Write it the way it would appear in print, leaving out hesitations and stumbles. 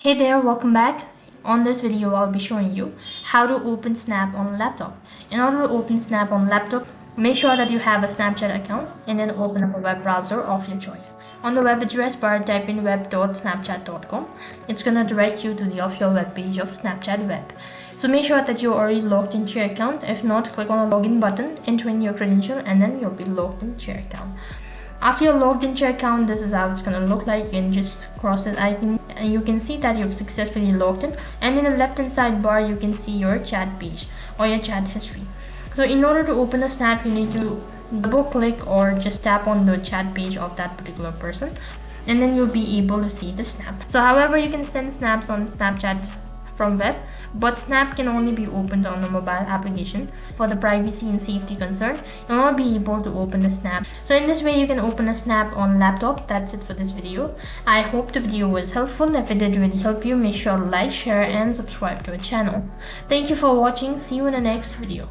Hey there, welcome back. On this video, I'll be showing you how to open Snap on a laptop. In order to open Snap on a laptop, make sure that you have a Snapchat account and then open up a web browser of your choice. On the web address bar, type in web.snapchat.com. It's gonna direct you to the official web page of Snapchat Web. So make sure that you're already logged into your account. If not, click on the login button, enter in your credential, and then you'll be logged into your account. After you're logged into your account, this is how it's gonna look like. You can just cross this icon and you can see that you've successfully logged in, and in the left hand side bar you can see your chat page or your chat history. So in order to open a Snap, you need to double click or just tap on the chat page of that particular person, and then you'll be able to see the snap. So however, you can send snaps on Snapchat from web, but Snap can only be opened on a mobile application. For the privacy and safety concern, you'll not be able to open a Snap. So in this way, you can open a Snap on laptop. That's it for this video. I hope the video was helpful. If it did really help you, make sure to like, share, and subscribe to our channel. Thank you for watching. See you in the next video.